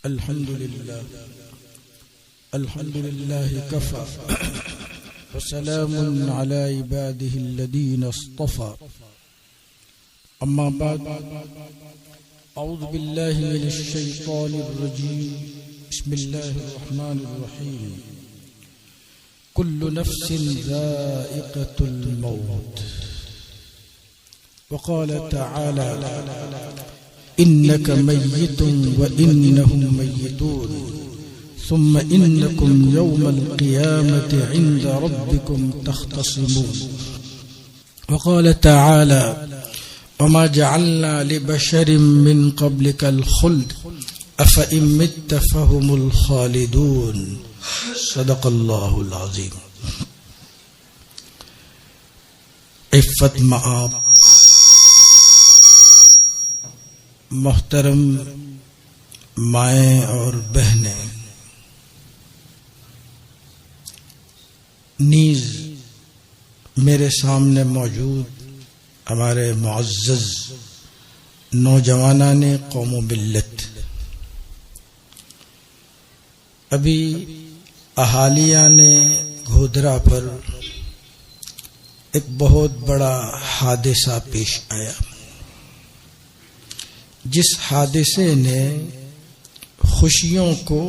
الحمد لله كفى وسلام على عباده الذين اصطفى أما بعد أعوذ بالله من الشيطان الرجيم بسم الله الرحمن الرحيم كل نفس ذائقة الموت وقال تعالى إنك ميت وإنهم ميتون ثم إنكم يوم القيامة عند ربكم تختصمون وقال تعالى وما جعلنا لبشر من قبلك الخلد أفإن مت فهم الخالدون صدق الله العظيم. عفت مآب محترم مائیں اور بہنیں، نیز میرے سامنے موجود ہمارے معزز نوجوانان قوم و ملت، ابھی اہالیان گھودرا پر ایک بہت بڑا حادثہ پیش آیا، جس حادثے نے خوشیوں کو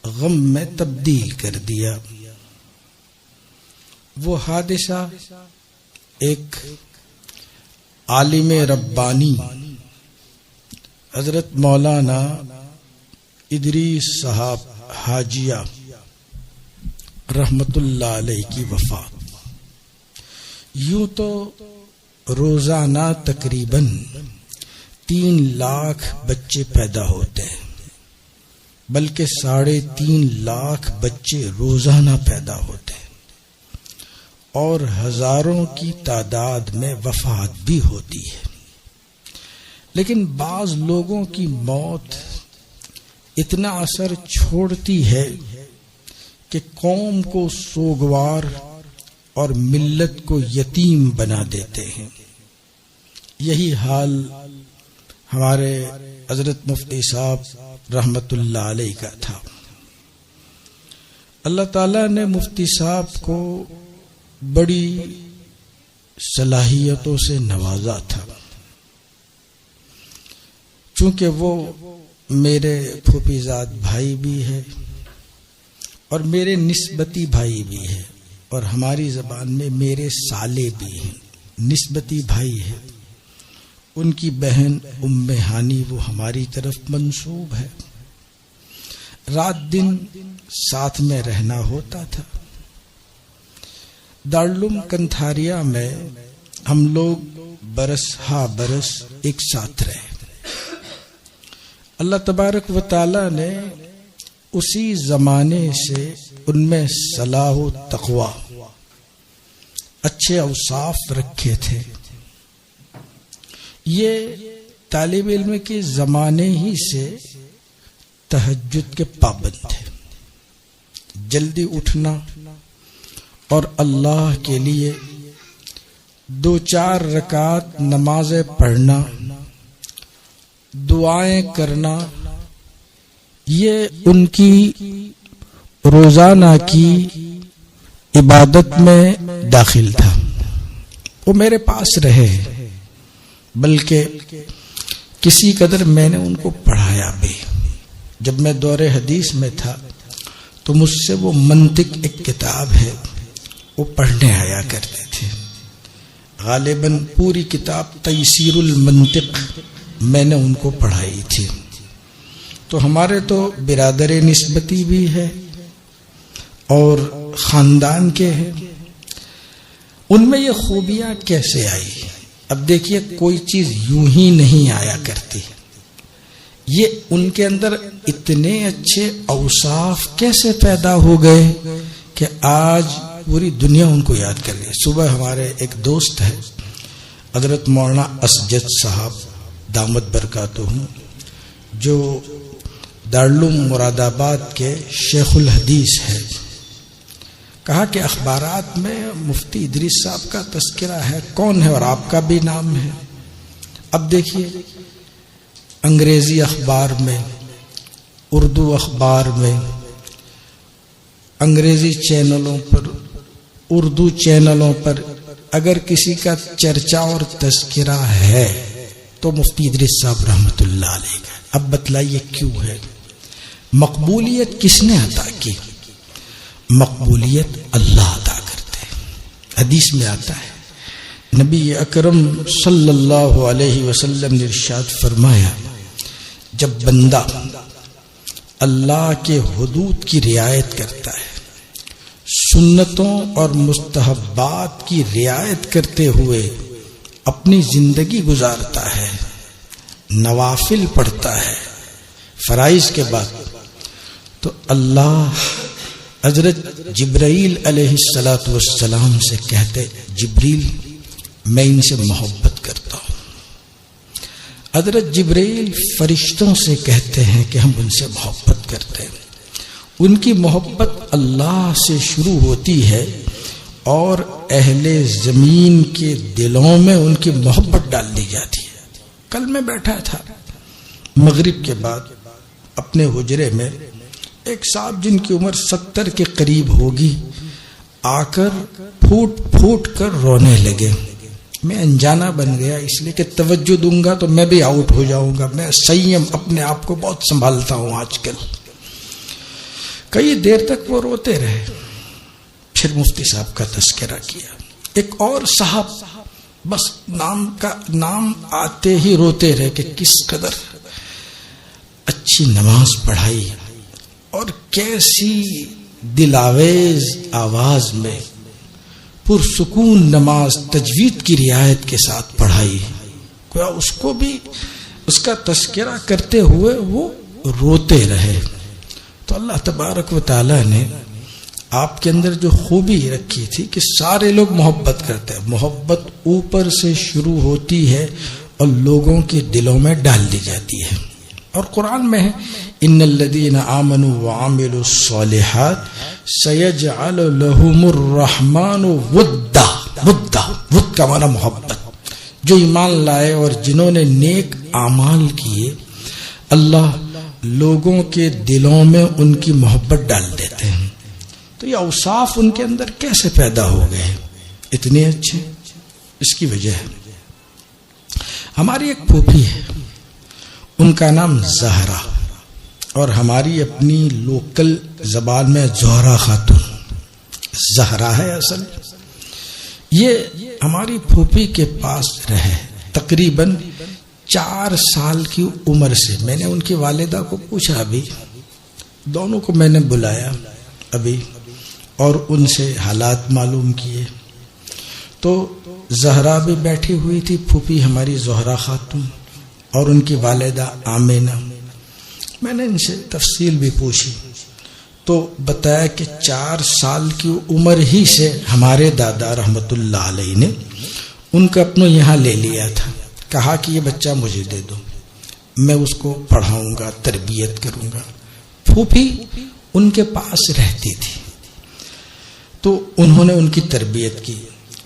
غم میں تبدیل کر دیا۔ وہ حادثہ ایک عالم ربانی حضرت مولانا ادریس صاحب حاجیہ رحمت اللہ علیہ کی وفات۔ یوں تو روزانہ تقریباً 3 لاکھ بچے پیدا ہوتے ہیں، بلکہ 3.5 لاکھ بچے روزانہ پیدا ہوتے ہیں، اور ہزاروں کی تعداد میں وفات بھی ہوتی ہے۔ لیکن بعض لوگوں کی موت اتنا اثر چھوڑتی ہے کہ قوم کو سوگوار اور ملت کو یتیم بنا دیتے ہیں۔ یہی حال ہمارے حضرت مفتی صاحب رحمت اللہ علیہ کا تھا۔ اللہ تعالیٰ نے مفتی صاحب کو بڑی صلاحیتوں سے نوازا تھا، چونکہ وہ میرے پھوپھیزاد بھائی بھی ہے اور میرے نسبتی بھائی بھی ہے، اور ہماری زبان میں میرے سالے بھی ہیں، نسبتی بھائی ہے۔ ان کی بہن ام ہانی وہ ہماری طرف منسوب ہے۔ رات دن ساتھ میں رہنا ہوتا تھا۔ دارالعلوم کنتھاریا میں ہم لوگ برس برس ایک ساتھ رہے۔ اللہ تبارک و تعالی نے اسی زمانے سے ان میں صلاح و تقوی، اچھے اوصاف رکھے تھے۔ یہ طالب علم کے زمانے ہی سے تہجد کے پابند تھے، جلدی اٹھنا اور اللہ کے لیے 2-4 رکعت نمازیں پڑھنا، دعائیں کرنا، یہ ان کی روزانہ کی عبادت میں داخل تھا۔ وہ میرے پاس رہے، بلکہ کسی قدر میں نے ان کو پڑھایا بھی۔ جب میں دور حدیث میں تھا تو مجھ سے وہ منطق ایک کتاب ہے وہ پڑھنے آیا کرتے تھے۔ غالباً پوری کتاب تیسیر المنطق میں نے ان کو پڑھائی تھی۔ تو ہمارے تو برادر نسبتی بھی ہے اور خاندان کے ہیں۔ ان میں یہ خوبیاں کیسے آئی؟ اب دیکھیے، کوئی چیز یوں ہی نہیں آیا کرتی، یہ ان کے اندر اتنے اچھے اوصاف کیسے پیدا ہو گئے کہ آج پوری دنیا ان کو یاد کر رہی ہے۔ صبح ہمارے ایک دوست ہے حضرت مولانا اسجد صاحب دامت برکاتہم، جو دارالعلوم مراد آباد کے شیخ الحدیث ہے، کہا کہ اخبارات میں مفتی ادریس صاحب کا تذکرہ ہے، کون ہے؟ اور آپ کا بھی نام ہے۔ اب دیکھیے انگریزی اخبار میں اردو اخبار میں، انگریزی چینلوں پر، اردو چینلوں پر اگر کسی کا چرچا اور تذکرہ ہے تو مفتی ادریس صاحب رحمۃ اللہ علیہ کا۔ اب بتلائیے کیوں ہے؟ مقبولیت کس نے عطا کی؟ مقبولیت اللہ عطا کرتے ہیں۔ حدیث میں آتا ہے، نبی اکرم صلی اللہ علیہ وسلم نے ارشاد فرمایا، جب بندہ اللہ کے حدود کی رعایت کرتا ہے، سنتوں اور مستحبات کی رعایت کرتے ہوئے اپنی زندگی گزارتا ہے، نوافل پڑھتا ہے فرائض کے بعد، تو اللہ حضرت جبرائیل علیہ السلام سے کہتے، جبریل میں ان سے محبت کرتا ہوں۔ حضرت جبرائیل فرشتوں سے کہتے ہیں کہ ہم ان سے محبت کرتے ہیں۔ ان کی محبت اللہ سے شروع ہوتی ہے اور اہل زمین کے دلوں میں ان کی محبت ڈال دی جاتی ہے۔ کل میں بیٹھا تھا مغرب کے بعد اپنے حجرے میں، ایک صاحب جن کی عمر 70 کے قریب ہوگی آ کر پھوٹ پھوٹ کر رونے لگے۔ میں انجانا بن گیا، اس لیے کہ توجہ دوں گا تو میں بھی آؤٹ ہو جاؤں گا۔ میں سیم اپنے آپ کو بہت سنبھالتا ہوں آج کل۔ کئی دیر تک وہ روتے رہے، پھر مفتی صاحب کا تذکرہ کیا۔ ایک اور صاحب بس نام آتے ہی روتے رہے کہ کس قدر اچھی نماز پڑھائی اور کیسی دلاویز آواز میں پرسکون نماز تجوید کی رعایت کے ساتھ پڑھائی۔ کوئی اس کو بھی اس کا تذکرہ کرتے ہوئے وہ روتے رہے۔ تو اللہ تبارک و تعالی نے آپ کے اندر جو خوبی رکھی تھی کہ سارے لوگ محبت کرتے ہیں، محبت اوپر سے شروع ہوتی ہے اور لوگوں کے دلوں میں ڈال دی جاتی ہے۔ اور قرآن میں ہے، ان الذین آمنوا وعملوا الصالحات سیجعل لهم الرحمن ودا۔ ود کا معنی محبت۔ جو ایمان لائے اور جنہوں نے نیک اعمال کیے، اللہ لوگوں کے دلوں میں ان کی محبت ڈال دیتے ہیں۔ تو یہ اوصاف ان کے اندر کیسے پیدا ہو گئے اتنے اچھے؟ اس کی وجہ ہے، ہماری ایک پھوپھی ہے، ان کا نام زہرا، اور ہماری اپنی لوکل زبان میں زہرا خاتون، زہرا ہے اصل۔ یہ ہماری پھوپھی کے پاس رہے تقریباً 4 سال کی عمر سے۔ میں نے ان کی والدہ کو پوچھا، ابھی دونوں کو میں نے بلایا ابھی اور ان سے حالات معلوم کیے، تو زہرا بھی بیٹھی ہوئی تھی، پھوپھی ہماری زہرا خاتون اور ان کی والدہ آمینہ۔ میں نے ان سے تفصیل بھی پوچھی تو بتایا کہ 4 سال کی عمر ہی سے ہمارے دادا رحمت اللہ علیہ نے ان کو اپنے یہاں لے لیا تھا، کہا کہ یہ بچہ مجھے دے دو، میں اس کو پڑھاؤں گا، تربیت کروں گا۔ پھوپھی ان کے پاس رہتی تھی تو انہوں نے ان کی تربیت کی،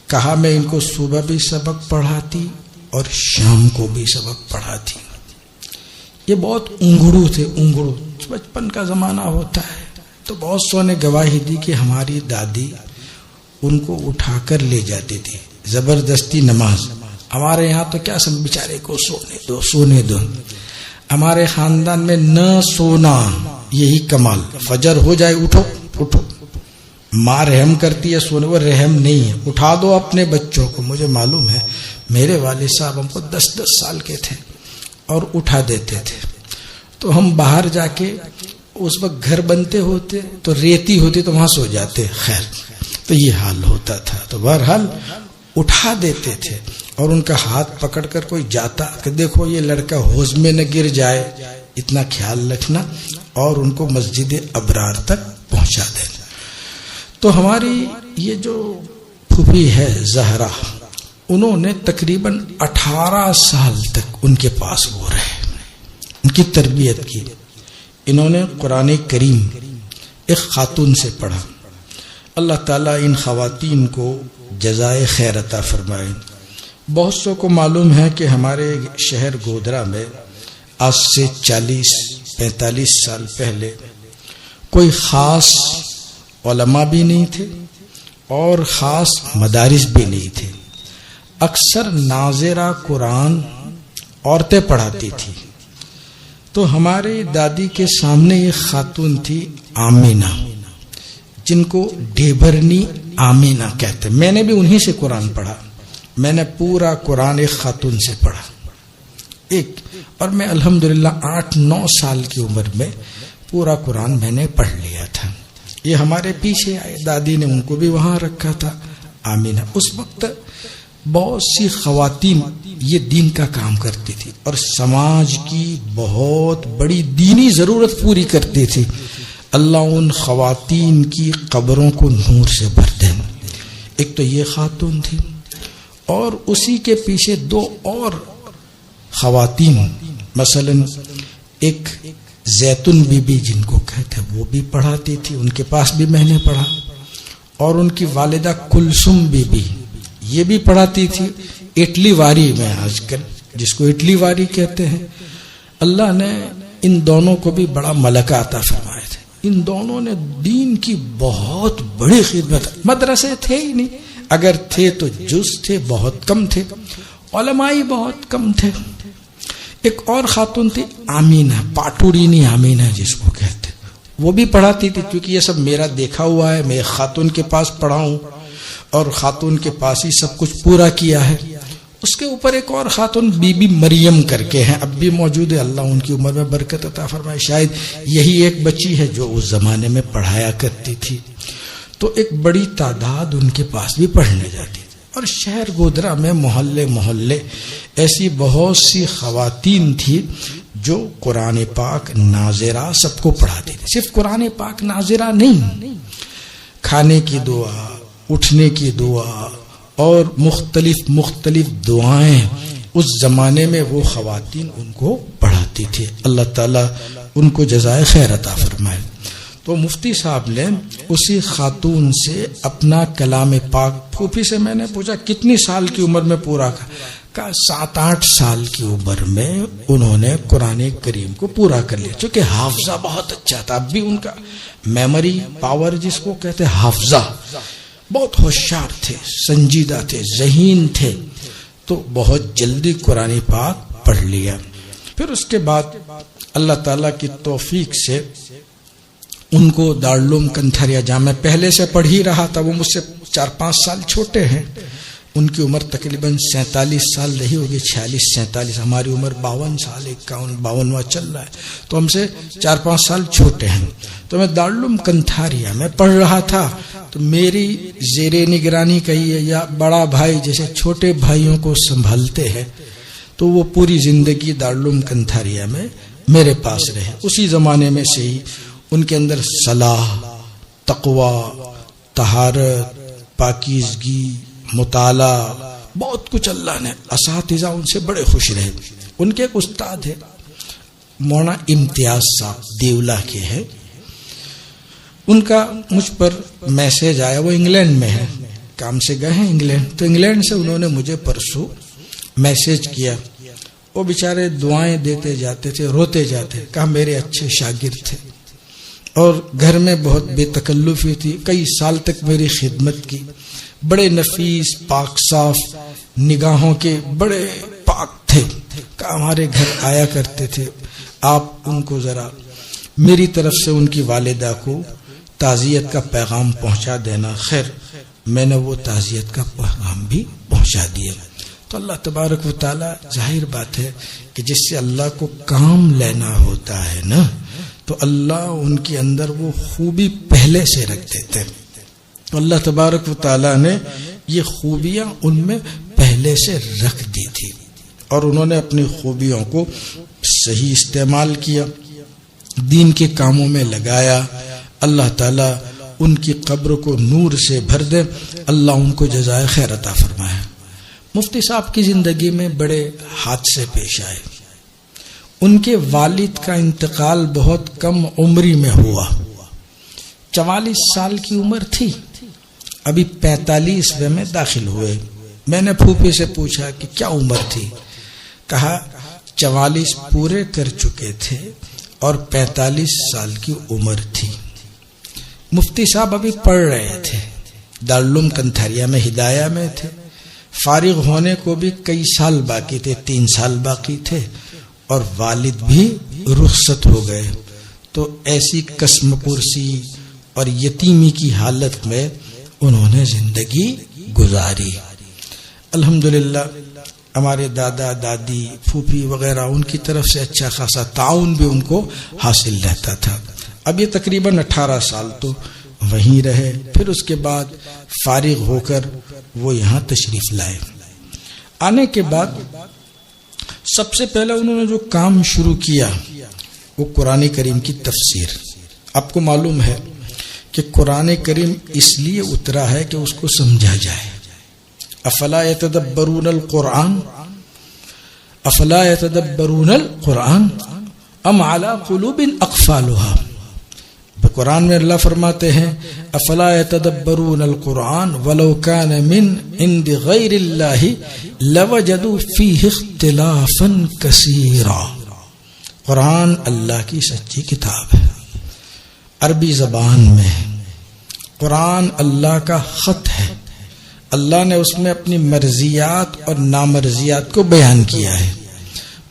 کہا میں ان کو صبح بھی سبق پڑھاتی اور شام کو بھی سبق پڑھاتی۔ یہ بہت انگڑو تھے، انگڑو، بچپن کا زمانہ ہوتا ہے، تو بہت سو نے گواہی دی کہ ہماری دادی ان کو اٹھا کر لے جاتی تھی، زبردستی نماز۔ ہمارے یہاں تو کیا سب بیچارے کو سونے دو، ہمارے خاندان میں نہ سونا یہی کمال، فجر ہو جائے اٹھو اٹھو۔ ماں رحم کرتی ہے سونے، وہ رحم نہیں ہے، اٹھا دو اپنے بچوں کو۔ مجھے معلوم ہے میرے والد صاحب ہم کو 10 سال کے تھے اور اٹھا دیتے تھے، تو ہم باہر جا کے، اس وقت گھر بنتے ہوتے تو ریتی ہوتی تو وہاں سو جاتے، خیر تو یہ حال ہوتا تھا۔ تو بہرحال اٹھا دیتے تھے اور ان کا ہاتھ پکڑ کر کوئی جاتا کہ دیکھو یہ لڑکا حوض میں نہ گر جائے، اتنا خیال رکھنا، اور ان کو مسجد ابرار تک پہنچا دینا۔ تو ہماری یہ جو پھوپھی ہے زہرا، انہوں نے تقریباً 18 سال تک ان کے پاس وہ رہے، ان کی تربیت کی۔ انہوں نے قرآن کریم ایک خاتون سے پڑھا۔ اللہ تعالیٰ ان خواتین کو جزائے خیر عطا فرمائے۔ بہت سو کو معلوم ہے کہ ہمارے شہر گودرا میں آج سے 40 45 سال پہلے کوئی خاص علماء بھی نہیں تھے اور خاص مدارس بھی نہیں تھے. اکثر ناظرہ قرآن عورتیں پڑھاتی تھی. تو ہمارے دادی کے سامنے ایک خاتون تھی آمینہ، جن کو ڈیبرنی آمینہ کہتے. میں نے بھی انہی سے قرآن پڑھا. میں نے پورا قرآن ایک خاتون سے پڑھا اور میں الحمدللہ 8-9 سال کی عمر میں پورا قرآن میں نے پڑھ لیا تھا. یہ ہمارے پیچھے آئے، دادی نے ان کو بھی وہاں رکھا تھا آمینہ. اس وقت بہت سی خواتین یہ دین کا کام کرتی تھی اور سماج کی بہت بڑی دینی ضرورت پوری کرتی تھی. اللہ ان خواتین کی قبروں کو نور سے بھر دے. ایک تو یہ خاتون تھی اور اسی کے پیچھے 2 اور خواتین، مثلا ایک زیتون بی بی جن کو کہتے وہ بھی پڑھاتی تھی، ان کے پاس بھی میں نے پڑھا. اور ان کی والدہ کلثوم بی بی یہ بھی پڑھاتی تھی اٹلی واری میں، آج کل جس کو اٹلی واری کہتے ہیں. اللہ نے ان دونوں کو بھی بڑا ملکہ عطا فرمائے تھے. ان دونوں نے دین کی بہت بڑی خدمت. مدرسے تھے ہی نہیں، اگر تھے تو جز تھے، بہت کم تھے. علمائی بہت کم تھے. ایک اور خاتون تھی آمینہ، پاٹورینی آمینہ جس کو کہتے، وہ بھی پڑھاتی تھی. کیونکہ یہ سب میرا دیکھا ہوا ہے، میں ایک خاتون کے پاس پڑھا ہوں اور خاتون کے پاس ہی سب کچھ پورا کیا ہے. اس کے اوپر ایک اور خاتون بی بی مریم کر کے ہیں، اب بھی موجود ہے. اللہ ان کی عمر میں برکت عطا فرمائے. شاید یہی ایک بچی ہے جو اس زمانے میں پڑھایا کرتی تھی. تو ایک بڑی تعداد ان کے پاس بھی پڑھنے جاتی تھی. اور شہر گودرا میں محلے ایسی بہت سی خواتین تھی جو قرآن پاک ناظرہ سب کو پڑھاتی تھی. صرف قرآن پاک ناظرہ نہیں، کھانے کی دعا، اٹھنے کی دعا اور مختلف دعائیں اس زمانے میں وہ خواتین ان کو پڑھاتی تھی. اللہ تعالیٰ ان کو جزائے خیر عطا فرمائے. تو مفتی صاحب نے اسی خاتون سے اپنا کلام پاک، پھوپھی سے میں نے پوچھا کتنی سال کی عمر میں پورا کہا 7-8 سال کی عمر میں انہوں نے قرآن کریم کو پورا کر لیا. چونکہ حافظہ بہت اچھا تھا. اب بھی ان کا میموری پاور جس کو کہتے حافظہ، بہت ہوشیار تھے، سنجیدہ تھے، ذہین تھے. تو بہت جلدی قرآن پاک پڑھ لیا. پھر اس کے بعد اللہ تعالیٰ کی توفیق سے ان کو دارالعلوم کنتھریا جہاں میں پہلے سے پڑھ ہی رہا تھا، وہ مجھ سے 4-5 سال چھوٹے ہیں. ان کی عمر تقریباً 47 سال رہی ہوگی، 46-47. ہماری عمر 52 سال، 51-52واں چل رہا ہے. تو ہم سے 4-5 سال چھوٹے ہیں. تو میں دارالعلوم کنتھریا میں پڑھ رہا تھا. تو میری زیر نگرانی کہیے یا بڑا بھائی جیسے چھوٹے بھائیوں کو سنبھالتے ہیں، تو وہ پوری زندگی دارالعلوم کنتھریا میں میرے پاس رہے. اسی زمانے میں سے ہی ان کے اندر صلاح، تقوی، طہارت، پاکیزگی، مطالعہ، بہت کچھ اللہ نے. اساتذہ ان سے بڑے خوش رہے. ان کے ایک استاد ہے مولانا امتیاز صاحب، دیولا کے ہیں. ان کا مجھ پر میسج آیا، وہ انگلینڈ میں ہے، کام سے گئے ہیں انگلینڈ. تو انگلینڈ سے انہوں نے مجھے پرسوں میسج کیا. وہ بیچارے دعائیں دیتے جاتے تھے، روتے جاتے. کہا میرے اچھے شاگرد تھے اور گھر میں بہت بے تکلفی تھی، کئی سال تک میری خدمت کی. بڑے نفیس، پاک صاف نگاہوں کے، بڑے پاک تھے. کہا ہمارے گھر آیا کرتے تھے، آپ ان کو ذرا میری طرف سے ان کی والدہ کو تعزیت کا پیغام پہنچا دینا. خیر میں نے وہ تعزیت کا پیغام بھی پہنچا دیا. تو اللہ تبارک و تعالی، ظاہر بات ہے کہ جس سے اللہ کو کام لینا ہوتا ہے نا، تو اللہ ان کے اندر وہ خوبی پہلے سے رکھ دیتے ہیں. تو اللہ تبارک و تعالیٰ نے یہ خوبیاں ان میں پہلے سے رکھ دی تھی اور انہوں نے اپنی خوبیوں کو صحیح استعمال کیا، دین کے کاموں میں لگایا. اللہ تعالیٰ ان کی قبر کو نور سے بھر دے. اللہ ان کو جزائے خیر عطا فرمائے. مفتی صاحب کی زندگی میں بڑے حادثے پیش آئے. ان کے والد کا انتقال بہت کم عمری میں ہوا. 44 سال کی عمر تھی، ابھی 45ویں میں داخل ہوئے. میں نے پھوپھی سے پوچھا کہ کیا عمر تھی؟ کہا 44 پورے کر چکے تھے اور 45 سال کی عمر تھی. مفتی صاحب ابھی پڑھ رہے تھے، دارالعلوم کنتھریا میں ہدایہ میں تھے. فارغ ہونے کو بھی کئی سال باقی تھے، 3 سال باقی تھے، اور والد بھی رخصت ہو گئے. تو ایسی قسم پرسی اور یتیمی کی حالت میں انہوں نے زندگی گزاری. الحمدللہ ہمارے دادا دادی پھوپھی وغیرہ ان کی طرف سے اچھا خاصا تعاون بھی ان کو حاصل رہتا تھا. اب یہ تقریباً 18 سال تو وہیں رہے. پھر اس کے بعد فارغ ہو کر وہ یہاں تشریف لائے. آنے کے بعد سب سے پہلے انہوں نے جو کام شروع کیا وہ قرآن کریم کی تفسیر. آپ کو معلوم ہے کہ قرآن کریم اس لیے اترا ہے کہ اس کو سمجھا جائے. افلا یتدبرون القرآن افلا یتدبرون القرآن ام علی قلوب اقفالها. قرآن میں اللہ فرماتے ہیں افلا یتدبرون القرآن ولو کان من عند غیر اللہ لوجدوا فیہ اختلافا کثیرا. قرآن اللہ کی سچی کتاب ہے، عربی زبان میں ہے. قرآن اللہ کا خط ہے. اللہ نے اس میں اپنی مرضیات اور نامرضیات کو بیان کیا ہے.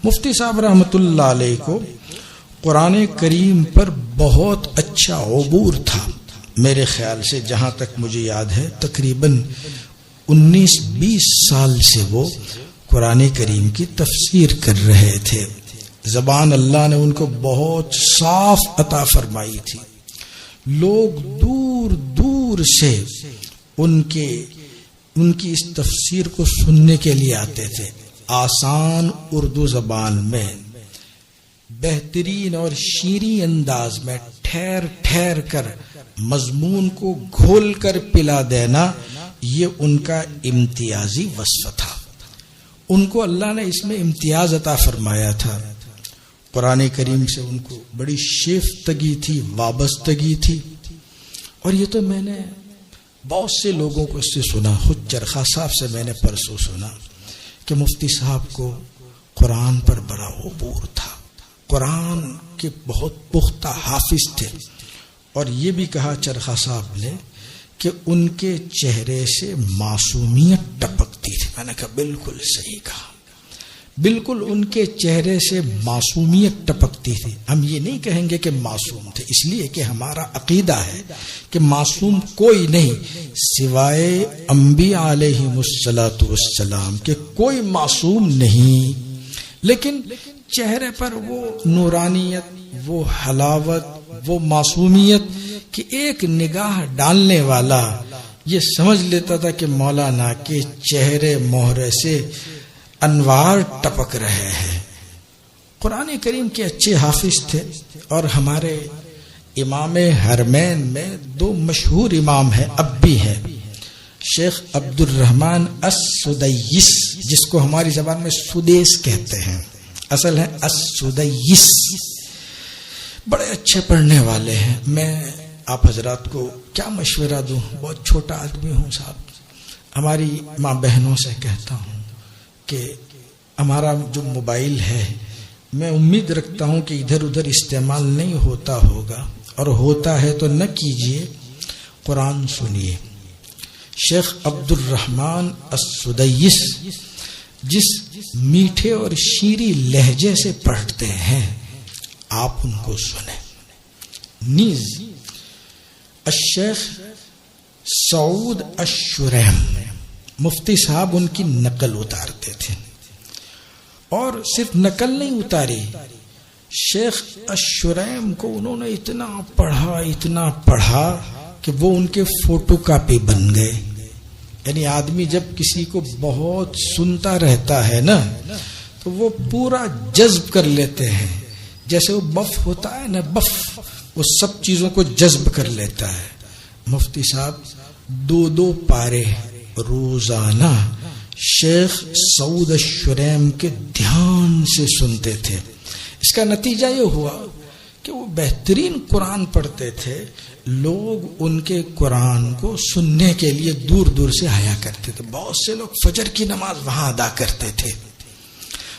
مفتی صاحب رحمۃ اللہ علیہ کو قرآن کریم پر بہت اچھا عبور تھا. میرے خیال سے جہاں تک مجھے یاد ہے تقریباً 19-20 سال سے وہ قرآن کریم کی تفسیر کر رہے تھے. زبان اللہ نے ان کو بہت صاف عطا فرمائی تھی. لوگ دور دور سے ان کی اس تفسیر کو سننے کے لیے آتے تھے. آسان اردو زبان میں بہترین اور شیریں انداز میں ٹھہر ٹھہر کر مضمون کو گھول کر پلا دینا یہ ان کا امتیازی وصف تھا. ان کو اللہ نے اس میں امتیاز عطا فرمایا تھا. قرآن کریم سے ان کو بڑی شیفتگی تھی، وابستگی تھی. اور یہ تو میں نے بہت سے لوگوں کو اس سے سنا. خود چرخا صاحب سے میں نے پرسوں سنا کہ مفتی صاحب کو قرآن پر بڑا عبور تھا، قرآن کے بہت پختہ حافظ تھے. اور یہ بھی کہا چرخا صاحب نے کہ ان کے چہرے سے معصومیت ٹپکتی تھی. میں نے کہا بالکل صحیح کہا، بالکل ان کے چہرے سے معصومیت ٹپکتی تھی. ہم یہ نہیں کہیں گے کہ معصوم تھے، اس لیے کہ ہمارا عقیدہ ہے کہ معصوم کوئی نہیں سوائے انبیاء علیہم الصلاۃ والسلام کہ کوئی معصوم نہیں. لیکن چہرے پر وہ نورانیت، وہ حلاوت، وہ معصومیت کہ ایک نگاہ ڈالنے والا یہ سمجھ لیتا تھا کہ مولانا کے چہرے مہرے سے انوار ٹپک رہے ہیں. قرآن کریم کے اچھے حافظ تھے. اور ہمارے امام حرمین میں 2 مشہور امام ہیں، اب بھی ہیں. شیخ عبد الرحمن السدیس، جس کو ہماری زبان میں سدیس کہتے ہیں، اصل ہے السدیس. بڑے اچھے پڑھنے والے ہیں. میں آپ حضرات کو کیا مشورہ دوں، بہت چھوٹا آدمی ہوں صاحب. ہماری ماں بہنوں سے کہتا ہوں کہ ہمارا جو موبائل ہے میں امید رکھتا ہوں کہ ادھر ادھر استعمال نہیں ہوتا ہوگا، اور ہوتا ہے تو نہ کیجیے، قرآن سنیے. شیخ عبد الرحمن السدیس جس میٹھے اور شیریں لہجے سے پڑھتے ہیں آپ ان کو سنیں. نیز الشیخ سعود الشریم مفتی صاحب ان کی نقل اتارتے تھے، اور صرف نقل نہیں اتاری، شیخ الشریم کو انہوں نے اتنا پڑھا کہ وہ ان کے فوٹو کاپی بن گئے. یعنی آدمی جب کسی کو بہت سنتا رہتا ہے نا تو وہ پورا جذب کر لیتے ہیں. جیسے وہ بف ہوتا ہے نا، بف، وہ سب چیزوں کو جذب کر لیتا ہے. مفتی صاحب 2 پارے روزانہ شیخ سعود الشریم کے دھیان سے سنتے تھے. اس کا نتیجہ یہ ہوا کہ وہ بہترین قرآن پڑھتے تھے. لوگ ان کے قرآن کو سننے کے لیے دور دور سے آیا کرتے تھے. بہت سے لوگ فجر کی نماز وہاں ادا کرتے تھے.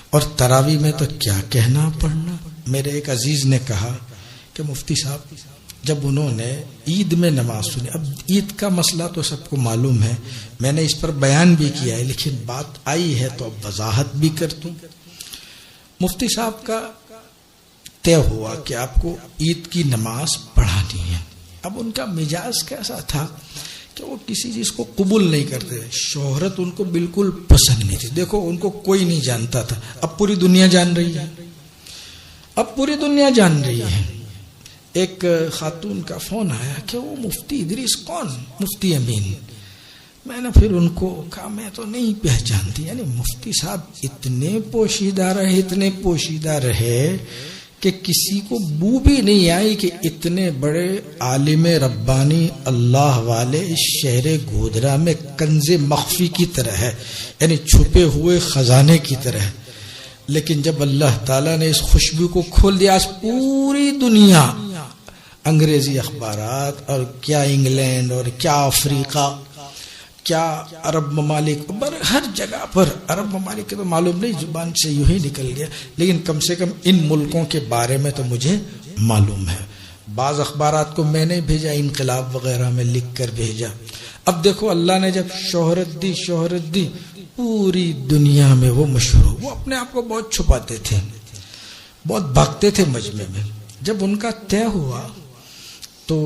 اور تراویح میں تو کیا کہنا پڑھنا. میرے ایک عزیز نے کہا کہ مفتی صاحب جب انہوں نے عید میں نماز سنی، اب عید کا مسئلہ تو سب کو معلوم ہے، میں نے اس پر بیان بھی کیا ہے، لیکن بات آئی ہے تو اب وضاحت بھی کر دوں۔ مفتی صاحب کا طے ہوا کہ آپ کو عید کی نماز پڑھانی ہے۔ اب ان کا مزاج کیسا تھا کہ وہ کسی چیز کو قبول نہیں کرتے، شہرت ان کو بالکل پسند نہیں تھی۔ دیکھو ان کو کوئی نہیں جانتا تھا، اب پوری دنیا جان رہی ہے، اب پوری دنیا جان رہی ہے۔ ایک خاتون کا فون آیا کہ وہ مفتی ادریس کون؟ مفتی امین۔ میں نے پھر ان کو کہا میں تو نہیں پہچانتی، یعنی مفتی صاحب اتنے پوشیدہ رہے کہ کسی کو بو بھی نہیں آئی کہ اتنے بڑے عالم ربانی اللہ والے اس شہر گودرا میں کنز مخفی کی طرح ہے، یعنی چھپے ہوئے خزانے کی طرح۔ لیکن جب اللہ تعالیٰ نے اس خوشبو کو کھول دیا، آج پوری دنیا، انگریزی اخبارات اور کیا انگلینڈ اور کیا افریقہ، کیا عرب ممالک، ہر جگہ پر، عرب ممالک کے تو معلوم نہیں، زبان سے یوں ہی نکل گیا، لیکن کم سے کم ان ملکوں کے بارے میں تو مجھے معلوم ہے۔ بعض اخبارات کو میں نے بھیجا، انقلاب وغیرہ میں لکھ کر بھیجا۔ اب دیکھو اللہ نے جب شہرت دی پوری دنیا میں وہ مشہور ہو۔ وہ اپنے آپ کو بہت چھپاتے تھے، بہت بھاگتے تھے مجمع میں۔ جب ان کا طے ہوا تو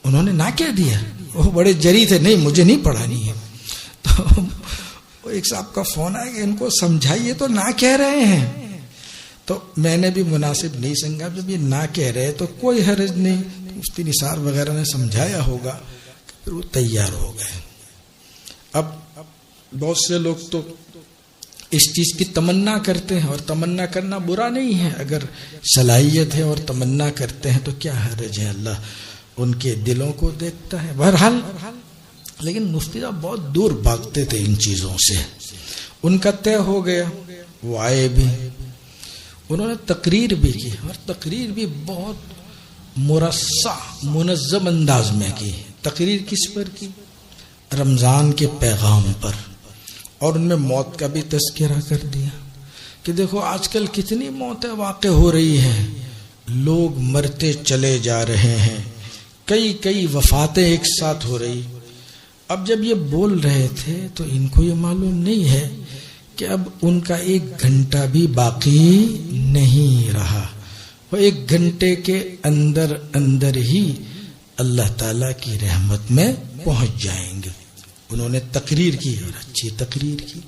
انہوں نے نہ کہہ دیا، وہ بڑے جری تھے، نہیں مجھے نہیں پڑھانی ہے۔ تو ایک صاحب کا فون آیا کہ ان کو سمجھائیے تو نہ کہہ رہے ہیں۔ تو میں نے بھی مناسب نہیں سمجھا، جب یہ نہ کہہ رہے تو کوئی حرج نہیں، مفتی نثار وغیرہ نے سمجھایا ہوگا، پھر وہ تیار ہو گئے۔ اب بہت سے لوگ تو اس چیز کی تمنا کرتے ہیں، اور تمنا کرنا برا نہیں ہے، اگر صلاحیت ہے اور تمنا کرتے ہیں تو کیا حرج ہے، اللہ ان کے دلوں کو دیکھتا ہے۔ بہرحال لیکن مفتی صاحب بہت دور بھاگتے تھے ان چیزوں سے۔ ان کا طے ہو گیا، وہ آئے بھی، انہوں نے تقریر بھی کی، اور تقریر بھی بہت مرصع منظم انداز میں کی۔ تقریر کس پر کی؟ رمضان کے پیغام پر، اور ان میں موت کا بھی تذکرہ کر دیا کہ دیکھو آج کل کتنی موتیں واقع ہو رہی ہیں، لوگ مرتے چلے جا رہے ہیں، کئی وفاتیں ایک ساتھ ہو رہی۔ اب جب یہ بول رہے تھے تو ان کو یہ معلوم نہیں ہے کہ اب ان کا 1 گھنٹہ بھی باقی نہیں رہا، وہ 1 گھنٹے کے اندر ہی اللہ تعالی کی رحمت میں پہنچ جائیں گے۔ انہوں نے تقریر کی اور اچھی تقریر کی۔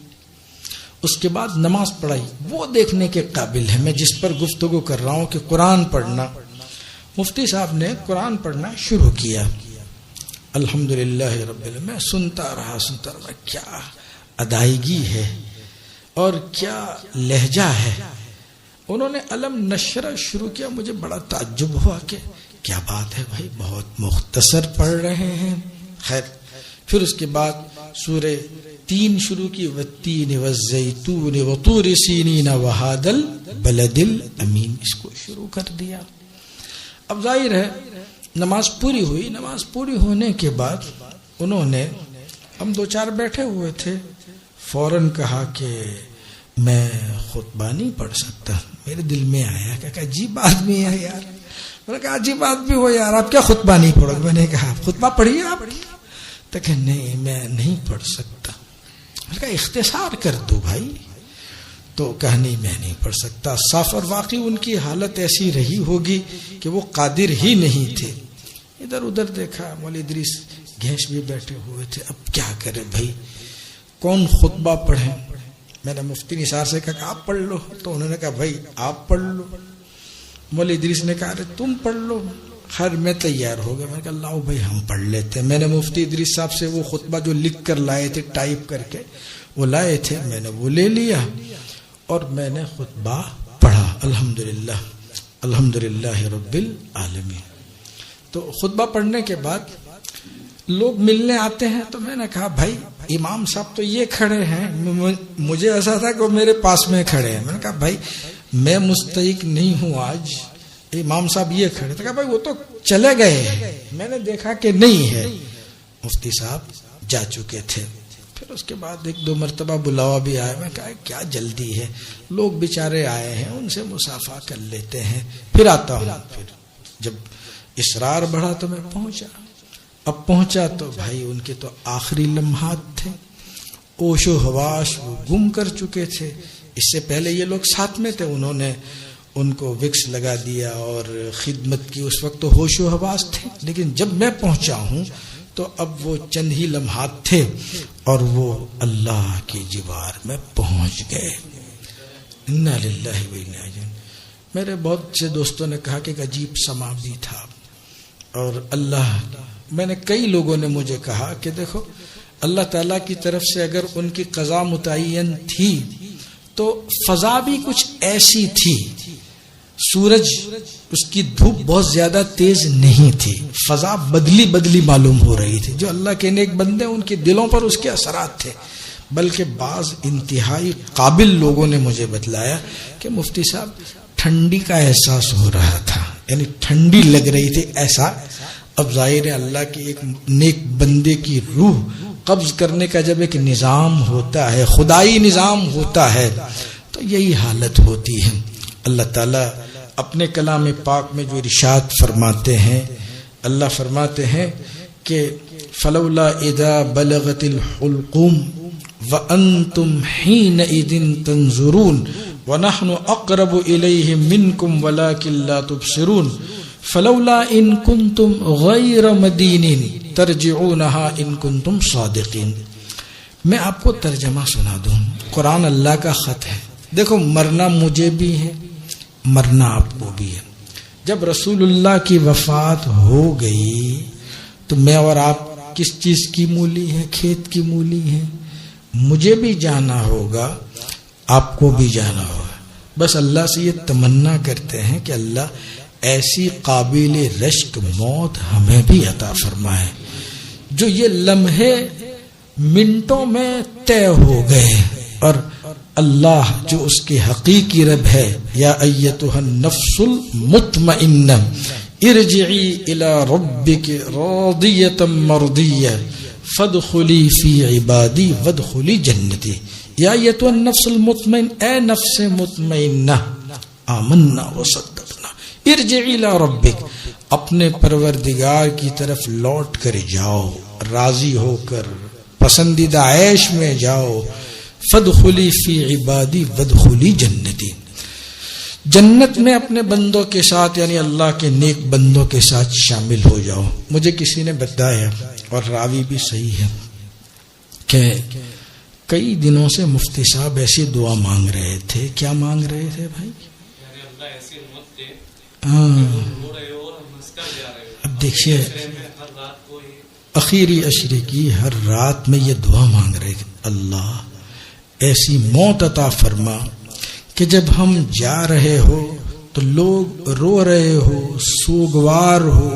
اس کے بعد نماز پڑھائی، وہ دیکھنے کے قابل ہے۔ میں جس پر گفتگو کر رہا ہوں کہ قرآن پڑھنا، مفتی صاحب نے قرآن پڑھنا شروع کیا۔ الحمدللہ رب العالمین، میں سنتا رہا، کیا ادائیگی ہے اور کیا لہجہ ہے۔ انہوں نے علم نشرہ شروع کیا، مجھے بڑا تعجب ہوا کہ کیا بات ہے بھائی، بہت مختصر پڑھ رہے ہیں۔ خیر، پھر اس کے بعد سورہ 3 شروع کی، والتین والزیتون وطور سینین وہذا البلد الامین، اس کو شروع کر دیا۔ اب ظاہر ہے نماز پوری ہوئی۔ نماز پوری ہونے کے بعد انہوں نے، ہم 2-4 بیٹھے ہوئے تھے، فوراً کہا کہ میں خطبہ نہیں پڑھ سکتا۔ میرے دل میں آیا کہ عجیب آدمی ہے یار، میں نے کہا عجیب آدمی ہو یار، آپ کیا خطبہ نہیں پڑھو گے؟ میں نے کہا خطبہ پڑھیے آپ، تو کہ نہیں میں نہیں پڑھ سکتا۔ میں نے کہا اختصار کر دو بھائی، تو کہا نہیں میں نہیں پڑھ سکتا۔ صاف اور واقعی ان کی حالت ایسی رہی ہوگی کہ وہ قادر ہی نہیں تھے۔ ادھر ادھر دیکھا، مولوی ادریس گھیش بھی بیٹھے ہوئے تھے، اب کیا کرے بھائی، کون خطبہ پڑھے؟ میں نے مفتی نثار سے کہا کہ آپ پڑھ لو، تو انہوں نے کہا بھائی آپ پڑھ لو۔ مولوی ادریس نے کہا ارے تم پڑھ لو۔ خیر میں تیار ہو گیا، میں نے کہا لاؤ بھائی ہم پڑھ لیتے ہیں۔ میں نے مفتی ادریس صاحب سے وہ خطبہ جو لکھ کر لائے تھے، ٹائپ کر کے وہ لائے تھے، میں نے وہ لے لیا اور میں نے خطبہ پڑھا۔ الحمدللہ الحمدللہ رب العالمین۔ تو خطبہ پڑھنے کے بعد لوگ ملنے آتے ہیں، تو میں نے کہا بھائی امام صاحب تو یہ کھڑے ہیں، مجھے ایسا تھا کہ وہ میرے پاس میں کھڑے ہیں۔ میں نے کہا بھائی میں مستحق نہیں ہوں، آج امام صاحب یہ کھڑے تھے۔ کہا بھائی وہ تو چلے گئے، میں نے دیکھا کہ نہیں ہے۔ مفتی صاحب جا چکے تھے۔ پھر اس کے بعد 1-2 مرتبہ بلاوا بھی آیا. میں کہا کیا جلدی ہے, لوگ بیچارے آئے ہیں, ان سے مصافحہ کر لیتے ہیں, پھر آتا ہوں. پھر جب اصرار بڑھا تو میں پہنچا. اب پہنچا تو بھائی ان کے تو آخری لمحات تھے, اوش و حواس وہ گم کر چکے تھے. اس سے پہلے یہ لوگ ساتھ میں تھے, انہوں نے ان کو وکس لگا دیا اور خدمت کی. اس وقت تو ہوش و حواس تھے, لیکن جب میں پہنچا ہوں تو اب وہ چند ہی لمحات تھے اور وہ اللہ کی جوار میں پہنچ گئے. انا للہ و انا الیہ راجعون. میرے بہت سے دوستوں نے کہا کہ ایک عجیب سما بھی تھا, اور اللہ, میں نے کئی لوگوں نے مجھے کہا کہ دیکھو اللہ تعالیٰ کی طرف سے اگر ان کی قضا متعین تھی تو فضا بھی کچھ ایسی تھی. سورج, اس کی دھوپ بہت زیادہ تیز نہیں تھی, فضا بدلی بدلی معلوم ہو رہی تھی. جو اللہ کے نیک بندے ان کے دلوں پر اس کے اثرات تھے. بلکہ بعض انتہائی قابل لوگوں نے مجھے بتلایا کہ مفتی صاحب ٹھنڈی کا احساس ہو رہا تھا, یعنی ٹھنڈی لگ رہی تھی ایسا. اب ظاہر ہے اللہ کے ایک نیک بندے کی روح قبض کرنے کا جب ایک نظام ہوتا ہے, خدائی نظام ہوتا ہے, تو یہی حالت ہوتی ہے. اللہ تعالیٰ اپنے کلام پاک میں جو ارشاد فرماتے ہیں, اللہ فرماتے ہیں کہ فلولا اذا بلغت الحلقوم وانتم حينئذ تنظرون ونحن اقرب الیہ منکم ولکن لا تبصرون فلولا ان کنتم غیر مدینین ترجعونها ان کنتم صادقین. میں آپ کو ترجمہ سنا دوں, قرآن اللہ کا خط ہے. دیکھو مرنا مجھے بھی ہے, مرنا آپ کو بھی ہے. جب رسول اللہ کی وفات ہو گئی تو میں اور آپ کس چیز کی مولی ہیں؟ کھیت کی مولی ہیں. مجھے بھی جانا ہوگا, آپ کو بھی جانا ہوگا. بس اللہ سے یہ تمنا کرتے ہیں کہ اللہ ایسی قابل رشک موت ہمیں بھی عطا فرمائے جو یہ لمحے منٹوں میں طے ہو گئے. اور اللہ جو اس کے حقیقی رب ہے, یا ایتها النفس المطمئنہ ارجعی الی ربک راضیۃ مرضیہ فادخلی فی عبادی وادخلی جنتی. یا ایتها النفس المطمئن, اے نفس مطمئنہ, آمنا وصدقنا, ارجعی الی ربک, اپنے پروردگار کی طرف لوٹ کر جاؤ, راضی ہو کر پسندیدہ عیش میں جاؤ. فادخلی فی عبادی وادخلی جنتی, جنت میں اپنے بندوں کے ساتھ یعنی اللہ کے نیک بندوں کے ساتھ شامل ہو جاؤ. مجھے کسی نے بتایا, اور راوی بھی صحیح ہے, کہ کئی دنوں سے مفتی صاحب ایسی دعا مانگ رہے تھے. کیا مانگ رہے تھے بھائی؟ اب دیکھیے اخیری عشرے کی ہر رات میں یہ دعا مانگ رہے تھے, اللہ ایسی موت عطا فرما کہ جب ہم جا رہے ہو تو لوگ رو رہے ہو, سوگوار ہو,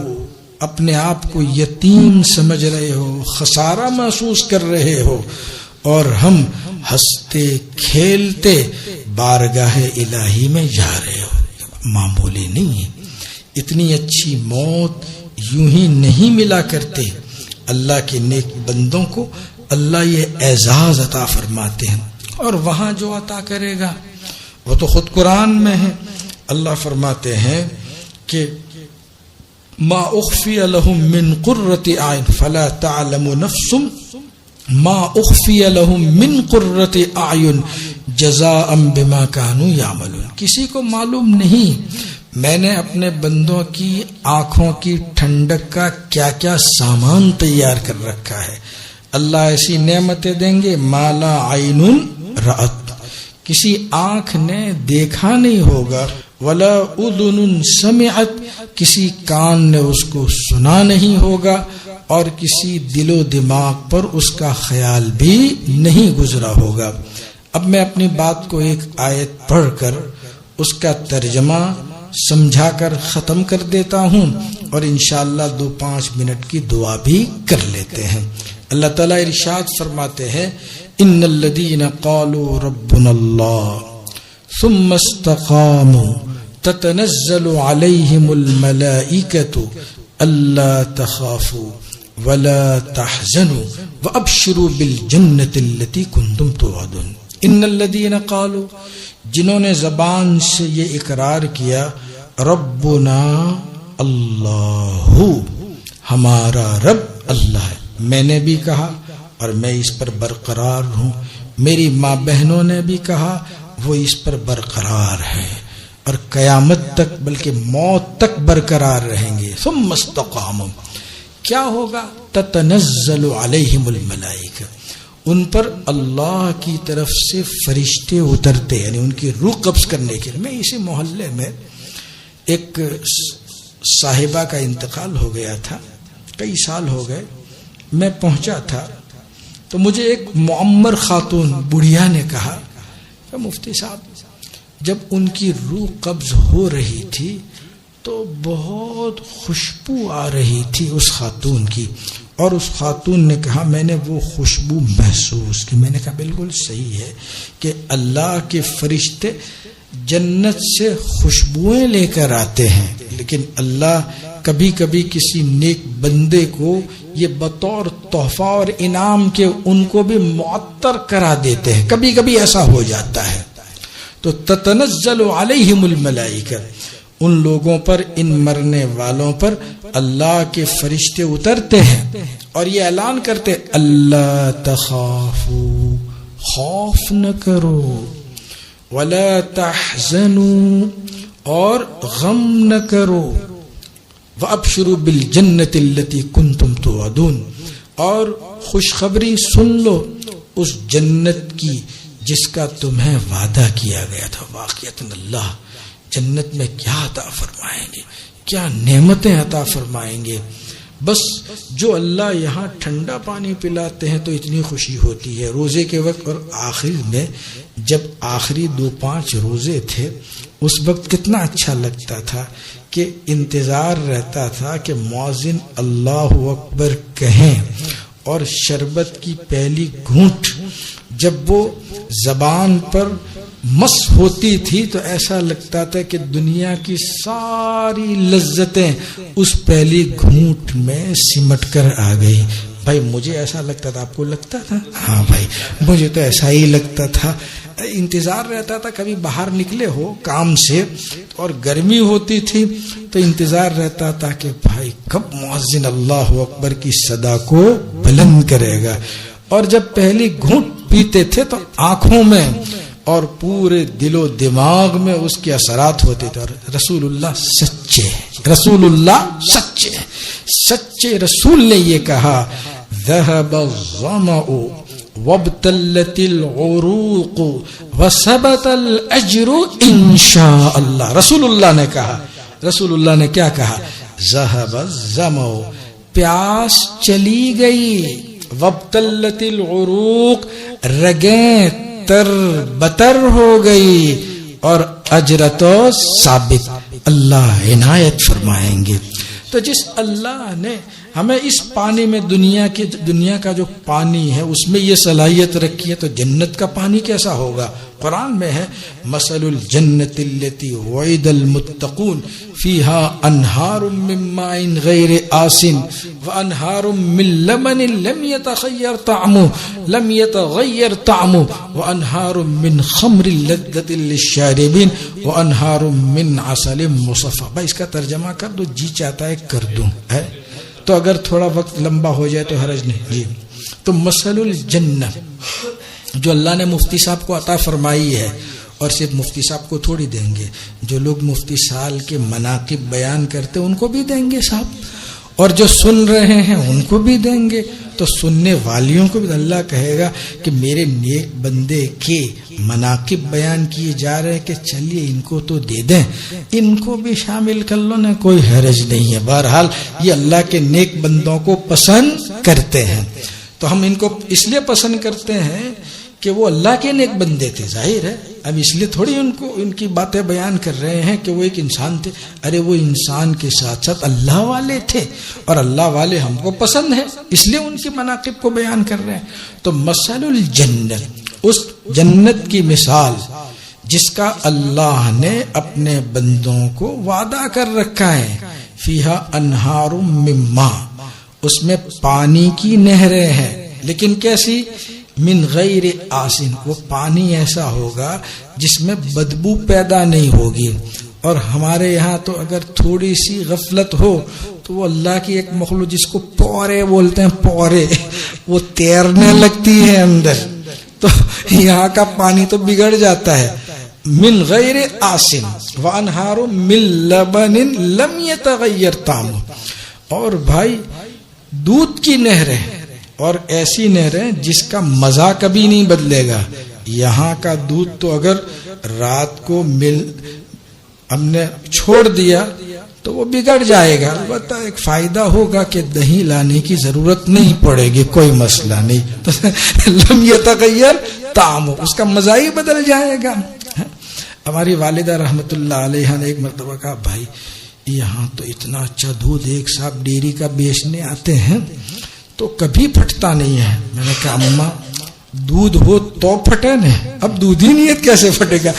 اپنے آپ کو یتیم سمجھ رہے ہو, خسارہ محسوس کر رہے ہو, اور ہم ہنستے کھیلتے بارگاہ الہی میں جا رہے ہو. معمولی نہیں ہے, اتنی اچھی موت یوں ہی نہیں ملا کرتے. اللہ کے نیک بندوں کو اللہ یہ اعزاز عطا فرماتے ہیں, اور وہاں جو عطا کرے گا وہ تو خود قرآن میں ہے. اللہ فرماتے ہیں کہ ما اخفی لهم من قرۃ اعین فلا تعلم نفس ما اخفی لهم من قرۃ اعین جزاء بما كانوا يعملون. کسی کو معلوم نہیں میں نے اپنے بندوں کی آنکھوں کی ٹھنڈک کا کیا کیا سامان تیار کر رکھا ہے. اللہ ایسی نعمتیں دیں گے ما لا عین رأت, کسی آنکھ نے دیکھا نہیں ہوگا, ولا اذن سمعت, کسی کان نے اس کو سنا نہیں ہوگا, اور کسی دل و دماغ پر اس کا خیال بھی نہیں گزرا ہوگا. اب میں اپنی بات کو ایک آیت پڑھ کر اس کا ترجمہ سمجھا کر ختم کر دیتا ہوں, اور انشاءاللہ 2-5 منٹ کی دعا بھی کر لیتے ہیں. اللہ تعالیٰ ارشاد فرماتے ہیں ان الذین قالوا ربنا اللہ ثم استقاموا تتنزل علیہم الملائکۃ الا تخافوا ولا تحزنوا وابشروا بالجنة التي كنتم توعدون ان الذين قالوا جنہوں نے زبان سے یہ اقرار کیا ربنا اللہ ہمارا رب اللہ ہے. میں نے بھی کہا اور میں اس پر برقرار ہوں, میری ماں بہنوں نے بھی کہا وہ اس پر برقرار ہے اور قیامت تک بلکہ موت تک برقرار رہیں گے. ثم استقاموا کیا ہوگا تتنزل علیہم الملائکہ ان پر اللہ کی طرف سے فرشتے اترتے یعنی ان کی روح قبض کرنے کے لیے. میں اسی محلے میں ایک صاحبہ کا انتقال ہو گیا تھا, کئی سال ہو گئے, میں پہنچا تھا تو مجھے ایک معمر خاتون بڑھیا نے کہا کہ مفتی صاحب جب ان کی روح قبض ہو رہی تھی تو بہت خوشبو آ رہی تھی اس خاتون کی, اور اس خاتون نے کہا میں نے وہ خوشبو محسوس کی. میں نے کہا بالکل صحیح ہے کہ اللہ کے فرشتے جنت سے خوشبوئیں لے کر آتے ہیں, لیکن اللہ کبھی کبھی کسی نیک بندے کو یہ بطور تحفہ اور انعام کے ان کو بھی معطر کرا دیتے ہیں, کبھی کبھی ایسا ہو جاتا ہے. تو تتنزل علیہم الملائکہ ان لوگوں پر, ان مرنے والوں پر اللہ کے فرشتے اترتے ہیں اور یہ اعلان کرتے اللہ تخافوا خوف نہ کرو, ولا تحزنوا اور غم نہ کرو, وابشروا بالجنة التي كنتم توعدون اور خوشخبری سن لو اس جنت کی جس کا تمہیں وعدہ کیا گیا تھا. واقعتاً اللہ جنت میں کیا عطا فرمائیں گے, کیا نعمتیں عطا فرمائیں گے. بس جو اللہ یہاں ٹھنڈا پانی پلاتے ہیں تو اتنی خوشی ہوتی ہے روزے کے وقت. اور آخر میں جب آخری 2-5 روزے تھے اس وقت کتنا اچھا لگتا تھا کہ انتظار رہتا تھا کہ مؤذن اللہ اکبر کہیں اور شربت کی پہلی گھونٹ جب وہ زبان پر مس ہوتی تھی تو ایسا لگتا تھا کہ دنیا کی ساری لذتیں اس پہلی گھونٹ میں سمٹ کر آ گئی. بھائی مجھے ایسا لگتا تھا, آپ کو لگتا تھا؟ ہاں بھائی مجھے تو ایسا ہی لگتا تھا. انتظار رہتا تھا کبھی باہر نکلے ہو کام سے اور گرمی ہوتی تھی تو انتظار رہتا تھا کہ بھائی کب مؤذن اللہ اکبر کی صدا کو بلند کرے گا. اور جب پہلی گھونٹ پیتے تھے تو آنکھوں میں اور پورے دل و دماغ میں اس کے اثرات ہوتے تھے. اور رسول اللہ سچے, رسول اللہ سچے, سچے رسول نے یہ کہا ذهب الظمأ وابتلت العروق وثبت الاجر انشاء اللہ. رسول اللہ نے کہا, رسول اللہ نے کیا کہا؟ ذهب الظمأ پیاس چلی گئی, وابتلت العروق رگیں تر بتر ہو گئی, اور اجر تو ثابت اللہ عنایت فرمائیں گے. تو جس اللہ نے ہمیں اس پانی میں دنیا کا جو پانی ہے اس میں یہ صلاحیت رکھی ہے تو جنت کا پانی کیسا ہوگا؟ قرآن میں ہے مثل الجنت التي وعد المتقون فيها انہار من ماء غیر آسن وانہار من لبن لم يتغیر طعمه وانہار من خمر لذة للشاربین وانہار من عسل مصفى. بھائی اس کا ترجمہ کر دو, جی چاہتا ہے کر دوں ہے تو اگر تھوڑا وقت لمبا ہو جائے تو حرج نہیں. جی تو مثل الجنہ جو اللہ نے مفتی صاحب کو عطا فرمائی ہے, اور صرف مفتی صاحب کو تھوڑی دیں گے, جو لوگ مفتی سال کے مناقب بیان کرتے ان کو بھی دیں گے صاحب, اور جو سن رہے ہیں ان کو بھی دیں گے. تو سننے والیوں کو بھی اللہ کہے گا کہ میرے نیک بندے کے مناقب بیان کیے جا رہے ہیں کہ چلیے ان کو تو دے دیں, ان کو بھی شامل کر لو نا, کوئی حرج نہیں ہے. بہرحال یہ اللہ کے نیک بندوں کو پسند کرتے ہیں. تو ہم ان کو اس لیے پسند کرتے ہیں کہ وہ اللہ کے نیک بندے تھے, ظاہر ہے اب اس لیے تھوڑی ان کی باتیں بیان کر رہے ہیں کہ وہ ایک انسان تھے. ارے وہ انسان کے ساتھ ساتھ اللہ والے تھے, اور اللہ والے ہم کو پسند ہیں اس لیے ان کی مناقب کو بیان کر رہے ہیں. تو مثل الجنت اس جنت کی مثال جس کا اللہ نے اپنے بندوں کو وعدہ کر رکھا ہے, فیہا انہار من ماء اس میں پانی کی نہریں ہیں، لیکن کیسی؟ من غیر آسن، وہ پانی ایسا ہوگا جس میں بدبو پیدا نہیں ہوگی۔ اور ہمارے یہاں تو اگر تھوڑی سی غفلت ہو تو وہ اللہ کی ایک مخلوق جس کو پورے بولتے ہیں، پورے، وہ تیرنے لگتی ہے اندر، تو یہاں کا پانی تو بگڑ جاتا ہے۔ من غیر آسن وانہار من لبن لم یتغیر طعمہ، اور بھائی دودھ کی نہریں، اور ایسی نہریں جس کا مزہ کبھی نہیں بدلے گا۔ یہاں کا دودھ تو اگر رات کو ہم نے چھوڑ دیا تو وہ بگڑ جائے گا، البتہ ایک فائدہ ہوگا کہ دہی لانے کی ضرورت نہیں پڑے گی، کوئی مسئلہ نہیں، تو لم یتغیر طعمہ، اس کا مزہ ہی بدل جائے گا۔ ہماری والدہ رحمت اللہ علیہ نے ایک مرتبہ کہا، بھائی یہاں تو اتنا اچھا دودھ ایک صاحب ڈیری کا بیچنے آتے ہیں تو کبھی پھٹتا نہیں ہے۔ میں نے کہا اماں دودھ ہو تو پھٹے نا، اب دودھ ہی نہیں ہے کیسے پھٹے گا؟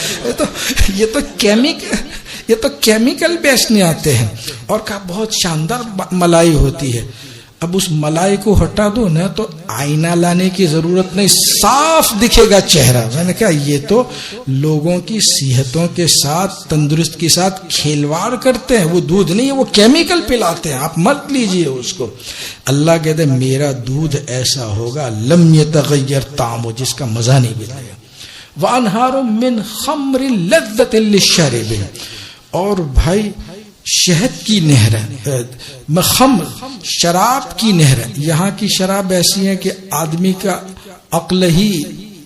یہ تو کیمیکل بیچنے آتے ہیں۔ اور کہا بہت شاندار ملائی ہوتی ہے، اب اس ملائی کو ہٹا دو نا تو آئینہ لانے کی ضرورت نہیں، صاف دکھے گا چہرہ۔ میں نے کہا یہ تو لوگوں کی صحتوں کے ساتھ، تندرست کے ساتھ کھیلواڑ کرتے ہیں، وہ دودھ نہیں ہے، وہ کیمیکل پلاتے ہیں، آپ مت لیجئے اس کو۔ اللہ کہتے ہیں میرا دودھ ایسا ہوگا لم یتغیر طعمہ، جس کا مزہ نہیں بدلے گا۔ وانہار من خمر لذۃ للشاربین، اور بھائی شہد کی نہریں، خمر شراب کی نہریں۔ یہاں کی شراب ایسی ہے کہ آدمی کا عقل ہی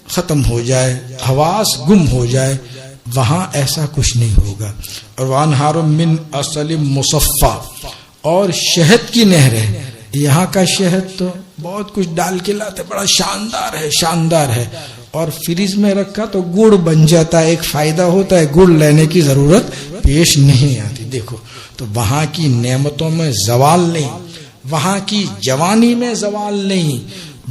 ختم ہو جائے، حواس گم ہو جائے، وہاں ایسا کچھ نہیں ہوگا۔ اور وانہار من عسل مصفی، اور شہد کی نہریں۔ یہاں کا شہد تو بہت کچھ ڈال کے لاتے، بڑا شاندار ہے، اور فریج میں رکھا تو گڑ بن جاتا ہے، ایک فائدہ ہوتا ہے، گڑ لینے کی ضرورت پیش نہیں آتی۔ دیکھو تو وہاں کی نعمتوں میں زوال نہیں، وہاں کی جوانی میں زوال نہیں،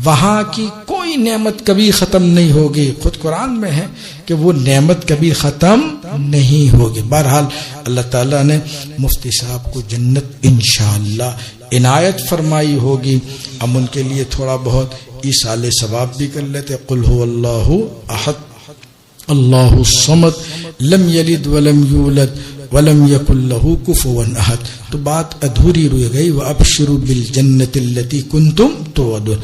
وہاں کی کوئی نعمت کبھی ختم نہیں ہوگی۔ خود قرآن میں ہے کہ وہ نعمت کبھی ختم نہیں ہوگی۔ بہرحال اللہ تعالیٰ نے مفتی صاحب کو جنت انشاءاللہ عنایت فرمائی ہوگی، ہم ان کے لیے تھوڑا بہت ایصال ثواب بھی کر لیتے۔ قل هو اللہ احد اللہ الصمد لم یلد ولم یولد ولم یکن له کفوا احد، تو بات ادھوری رہ گئی۔ وابشروا بالجنۃ التي کنتم توعدون،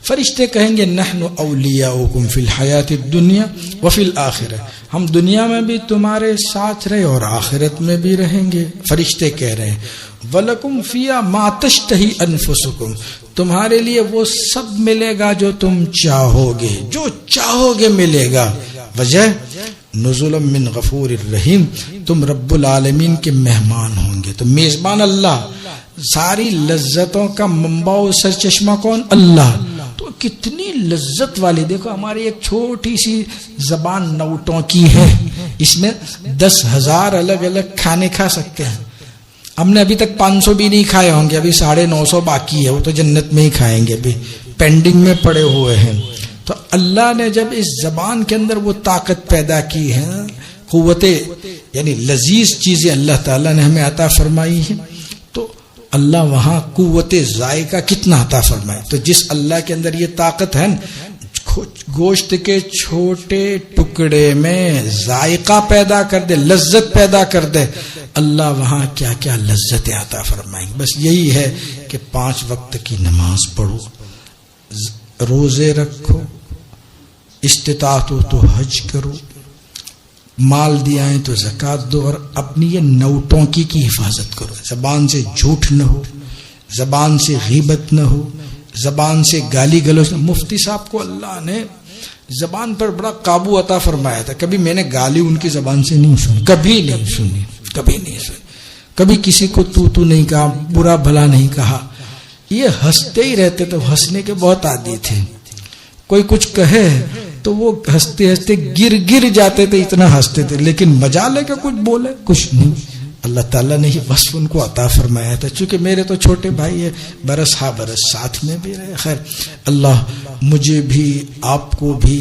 فرشتے کہیں گے نحن اولیاؤکم فی الحیات الدنیا وفی الآخرہ، ہم دنیا میں بھی تمہارے ساتھ رہے اور آخرت میں بھی رہیں گے۔ فرشتے کہہ رہے ہیں وَلَكُمْ فِيهَا مَا تَشْتَهِي أَنفُسُكُمْ، تمہارے لیے وہ سب ملے گا جو تم چاہو گے، جو چاہو گے ملے گا۔ وجہ نزلا من غفور الرحیم، تم رب العالمین کے مہمان ہوں گے، تو میزبان اللہ، ساری لذتوں کا منبع و سرچشمہ کون؟ اللہ۔ تو کتنی لذت والی، دیکھو ہماری ایک چھوٹی سی زبان نوٹوں کی ہے، اس میں 10,000 الگ الگ کھانے کھا سکتے ہیں۔ ہم نے ابھی تک 500 بھی نہیں کھائے ہوں گے، ابھی 950 باقی ہے، وہ تو جنت میں ہی کھائیں گے، ابھی پینڈنگ میں پڑے ہوئے ہیں۔ تو اللہ نے جب اس زبان کے اندر وہ طاقت پیدا کی ہے، قوتیں یعنی لذیذ چیزیں اللہ تعالیٰ نے ہمیں عطا فرمائی ہیں، تو اللہ وہاں قوت ذائقہ کتنا عطا فرمائے۔ تو جس اللہ کے اندر یہ طاقت ہے، گوشت کے چھوٹے ٹکڑے میں ذائقہ پیدا کر دے، لذت پیدا کر دے، اللہ وہاں کیا کیا لذتیں عطا فرمائیں۔ بس یہی ہے کہ 5 وقت کی نماز پڑھو، روزے رکھو، استطاعت ہو تو حج کرو، مال دیا ہے تو زکوٰۃ دو، اور اپنی یہ نوٹوں کی حفاظت کرو، زبان سے جھوٹ نہ ہو، زبان سے غیبت نہ ہو، زبان سے گالی گلوچ۔ مفتی صاحب کو اللہ نے زبان پر بڑا قابو عطا فرمایا تھا، کبھی میں نے گالی ان کی زبان سے نہیں سنی، کبھی نہیں سنی، کبھی کسی کو تو نہیں کہا، برا بھلا نہیں کہا، یہ ہنستے ہی رہتے تھے، ہنسنے کے بہت عادی تھے، کوئی کچھ کہے تو وہ ہنستے ہنستے گر جاتے تھے، اتنا ہنستے تھے، لیکن مجالے کا کچھ بولے کچھ نہیں۔ اللہ تعالیٰ نے یہ وصف ان کو عطا فرمایا تھا، چونکہ میرے تو چھوٹے بھائی ہے، برس ہا برس ساتھ میں بھی رہے۔ خیر اللہ مجھے بھی آپ کو بھی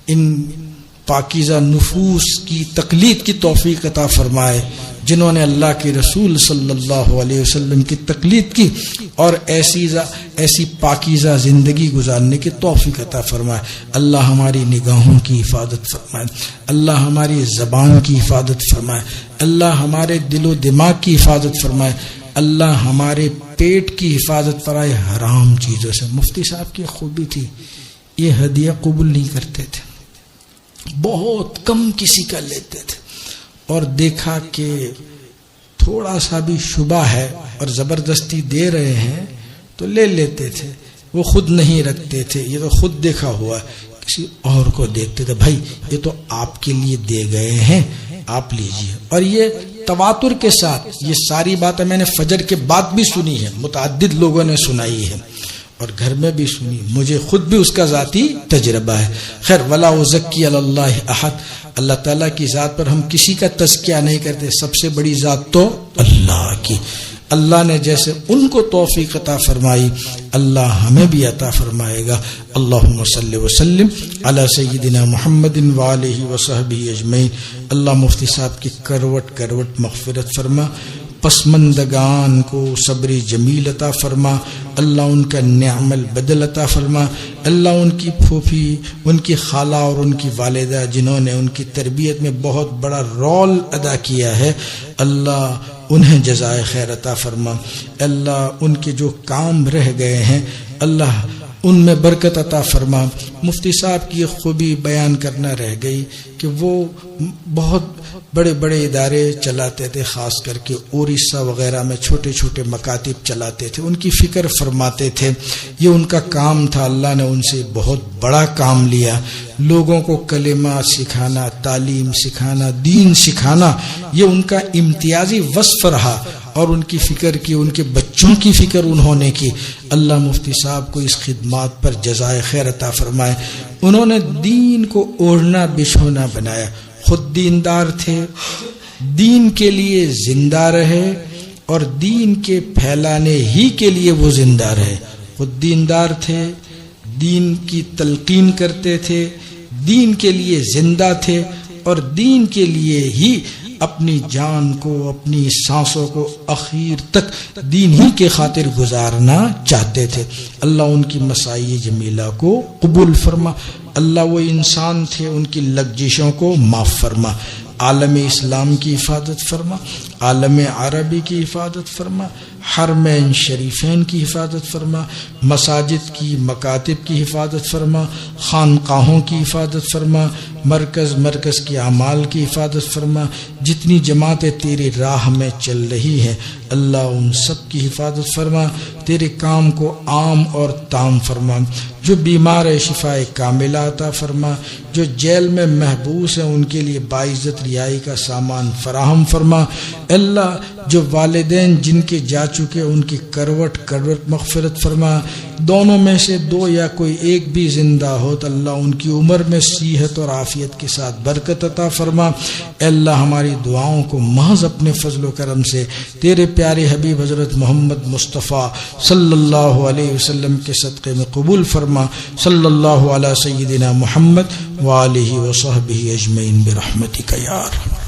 ان پاکیزہ نفوس کی تقلید کی توفیق عطا فرمائے، جنہوں نے اللہ کے رسول صلی اللہ علیہ وسلم کی تقلید کی اور ایسی پاکیزہ زندگی گزارنے کی توفیق عطا فرمائے. اللہ ہماری نگاہوں کی حفاظت فرمائے, اللہ ہماری زبان کی حفاظت فرمائے, اللہ ہمارے دل و دماغ کی حفاظت فرمائے, اللہ ہمارے پیٹ کی حفاظت فرمائے حرام چیزوں سے. مفتی صاحب کی خوبی تھی, یہ ہدیہ قبول نہیں کرتے تھے, بہت کم کسی کا لیتے تھے, اور دیکھا کہ تھوڑا سا بھی شبہ ہے اور زبردستی دے رہے ہیں تو لے لیتے تھے. وہ خود نہیں رکھتے تھے, یہ تو خود دیکھا ہوا کسی اور کو دیکھتے تھے, بھائی یہ تو آپ کے لیے دے گئے ہیں, آپ لیجئے. اور یہ تواتر کے ساتھ, یہ ساری باتیں میں نے فجر کے بعد بھی سنی ہے, متعدد لوگوں نے سنائی ہے اور گھر میں بھی سنی, مجھے خود بھی اس کا ذاتی تجربہ ہے. خیر, ولا ازکی علی اللہ احد, اللہ تعالیٰ کی ذات پر ہم کسی کا تزکیہ نہیں کرتے, سب سے بڑی ذات تو اللہ کی. اللہ نے جیسے ان کو توفیق عطا فرمائی اللہ ہمیں بھی عطا فرمائے گا. اللہم صلی وسلم علی سیدنا محمد وآلہ وصحبہ اجمعین. اللہ مفتی صاحب کی کروٹ کروٹ مغفرت فرما, پسماندگان کو صبر جمیل عطا فرما, اللہ ان کا نعم البدل عطا فرما. اللہ ان کی پھوپھی, ان کی خالہ اور ان کی والدہ جنہوں نے ان کی تربیت میں بہت بڑا رول ادا کیا ہے, اللہ انہیں جزائے خیر عطا فرما. اللہ ان کے جو کام رہ گئے ہیں اللہ ان میں برکت عطا فرما. مفتی صاحب کی خوبی بیان کرنا رہ گئی کہ وہ بہت بڑے بڑے ادارے چلاتے تھے, خاص کر کے اڑیسہ وغیرہ میں چھوٹے چھوٹے مکاتب چلاتے تھے, ان کی فکر فرماتے تھے, یہ ان کا کام تھا. اللہ نے ان سے بہت بڑا کام لیا, لوگوں کو کلمہ سکھانا, تعلیم سکھانا, دین سکھانا, یہ ان کا امتیازی وصف رہا. اور ان کی فکر کی, ان کے بچوں کی فکر انہوں نے کی. اللہ مفتی صاحب کو اس خدمات پر جزائے خیر عطا فرمائے. انہوں نے دین کو اوڑھنا بچھونا بنایا, خود دیندار تھے, دین کے لیے زندہ رہے اور دین کے پھیلانے ہی کے لیے وہ زندہ رہے. خود دیندار تھے, دین کی تلقین کرتے تھے, دین کے لیے زندہ تھے اور دین کے لیے ہی اپنی جان کو, اپنی سانسوں کو اخیر تک دین ہی کے خاطر گزارنا چاہتے تھے. اللہ ان کی مساعی جمیلہ کو قبول فرما. اللہ وہ انسان تھے, ان کی لغزشوں کو معاف فرما. عالم اسلام کی حفاظت فرما, عالم عربی کی حفاظت فرما, حرمین شریفین کی حفاظت فرما, مساجد کی مکاتب کی حفاظت فرما, خانقاہوں کی حفاظت فرما, مرکز کی اعمال کی حفاظت فرما. جتنی جماعتیں تیری راہ میں چل رہی ہیں اللہ ان سب کی حفاظت فرما. تیرے کام کو عام اور تام فرما. جو بیمار ہے شفاء کاملہ عطا فرما. جو جیل میں محبوس ہیں ان کے لیے باعزت رہائی کا سامان فراہم فرما. اللہ جو والدین جن کے جا چکے ان کی کروٹ کروٹ مغفرت فرما. دونوں میں سے دو یا کوئی ایک بھی زندہ ہو تو اللہ ان کی عمر میں صحت اور عافیت کے ساتھ برکت عطا فرما. اے اللہ ہماری دعاؤں کو محض اپنے فضل و کرم سے تیرے پیارے حبیب حضرت محمد مصطفیٰ صلی اللہ علیہ وسلم کے صدقے میں قبول فرما. صلی اللہ علی سیدنا محمد وآلہ وصحبہ اجمعین برحمتک یا ارحم.